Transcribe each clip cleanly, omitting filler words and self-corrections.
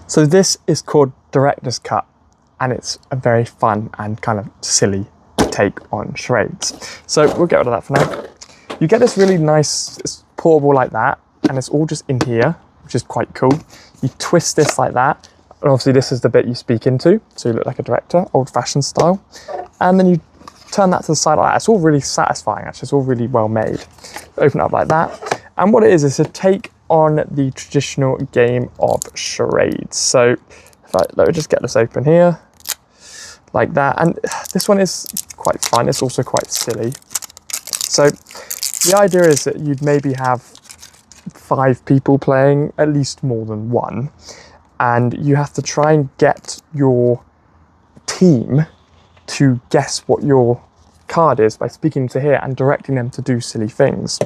So this is called Director's Cut, and it's a very fun and kind of silly take on charades. So we'll get rid of that for now. You get this really nice, it's portable like that, and it's all just in here, which is quite cool. You twist this like that, and obviously this is the bit you speak into, so you look like a director, old-fashioned style. And then you turn that to the side like that. It's all really satisfying, actually. It's all really well made. Open it up like that. And what it is a take on the traditional game of charades. So let me just get this open here, like that. And this one is quite fun. It's also quite silly. So the idea is that you'd maybe have 5 people playing, at least more than one. And you have to try and get your team to guess what your card is by speaking to here and directing them to do silly things.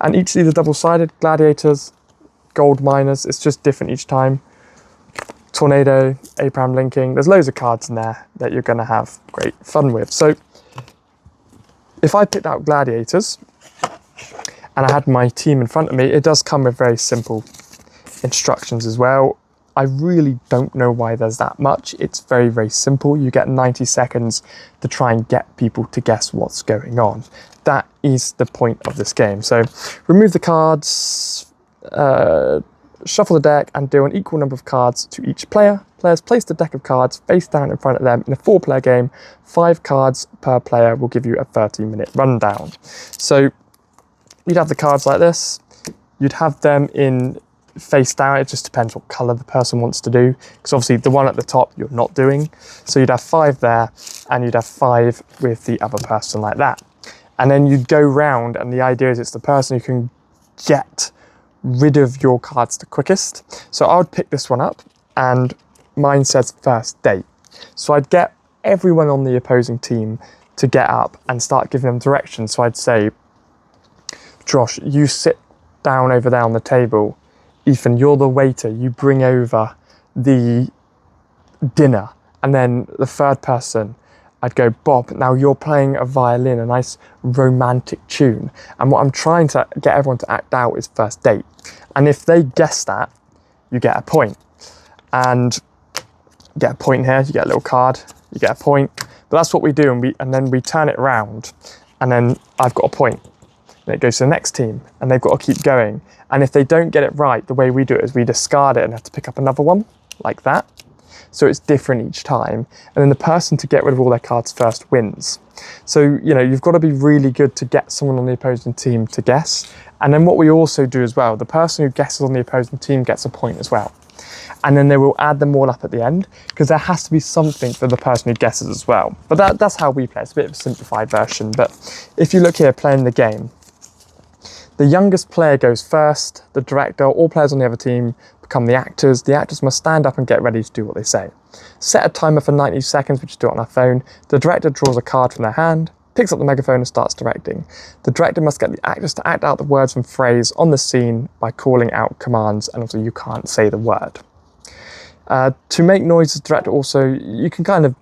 And each of these are double-sided. Gladiators, gold miners, it's just different each time. Tornado, Abraham Linking, there's loads of cards in there that you're going to have great fun with. So if I picked out gladiators and I had my team in front of me, it does come with very simple instructions as well. I really don't know why there's that much. It's very, very simple. You get 90 seconds to try and get people to guess what's going on. That is the point of this game. So remove the cards, shuffle the deck and deal an equal number of cards to each player. Players place the deck of cards face down in front of them. In a 4-player game, 5 cards per player will give you a 30-minute rundown. So you'd have the cards like this. You'd have them in face down. It just depends what colour the person wants to do, because obviously the one at the top you're not doing. So you'd have 5 there and you'd have 5 with the other person like that. And then you'd go round, and the idea is it's the person who can get rid of your cards the quickest. So I would pick this one up, and mine says first date. So I'd get everyone on the opposing team to get up and start giving them directions. So I'd say, Josh, you sit down over there on the table. Ethan, you're the waiter. You bring over the dinner. And then the third person, I'd go, Bob, now you're playing a violin, a nice romantic tune. And what I'm trying to get everyone to act out is first date. And if they guess that, you get a point. And you get a point here, you get a little card, you get a point. But that's what we do, and then we turn it around, and then I've got a point. And it goes to the next team, and they've got to keep going. And if they don't get it right, the way we do it is we discard it and have to pick up another one, like that. So it's different each time. And then the person to get rid of all their cards first wins. So, you know, you've got to be really good to get someone on the opposing team to guess. And then what we also do as well, the person who guesses on the opposing team gets a point as well. And then they will add them all up at the end, because there has to be something for the person who guesses as well. But that's how we play. It's a bit of a simplified version. But if you look here playing the game, the youngest player goes first, the director, all players on the other team become the actors. The actors must stand up and get ready to do what they say. Set a timer for 90 seconds, which is do it on our phone. The director draws a card from their hand, picks up the megaphone and starts directing. The director must get the actors to act out the words and phrase on the scene by calling out commands, and also you can't say the word. To make noises, the director also, you can kind of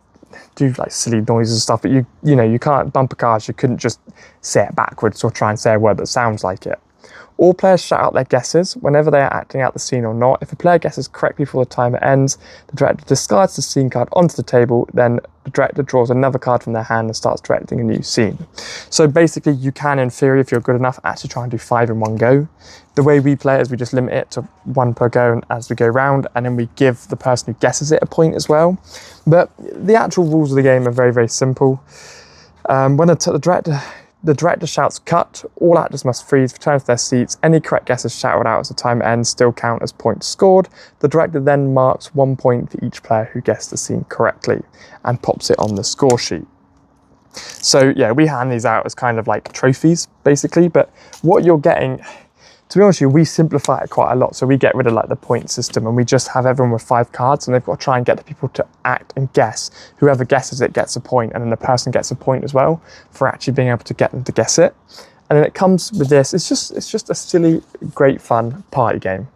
do like silly noises and stuff, but you know, you can't bump a card, you couldn't just say it backwards or try and say a word that sounds like it. All players shout out their guesses whenever they are acting out the scene or not. If a player guesses correctly before the timer ends, the director discards the scene card onto the table, then the director draws another card from their hand and starts directing a new scene. So basically you can, in theory, if you're good enough, actually try and do 5 in one go. The way we play it is we just limit it to 1 per go as we go round, and then we give the person who guesses it a point as well. But the actual rules of the game are very, very simple. When the director shouts cut, all actors must freeze, return to their seats. Any correct guesses shouted out as the timer ends still count as points scored. The director then marks 1 point for each player who guessed the scene correctly and pops it on the score sheet. So yeah, we hand these out as kind of like trophies, basically, but what you're getting, to be honest with you, we simplify it quite a lot. So we get rid of like the point system, and we just have everyone with 5 cards, and they've got to try and get the people to act and guess. Whoever guesses it gets a point, and then the person gets a point as well for actually being able to get them to guess it. And then it comes with this. It's just a silly, great fun party game.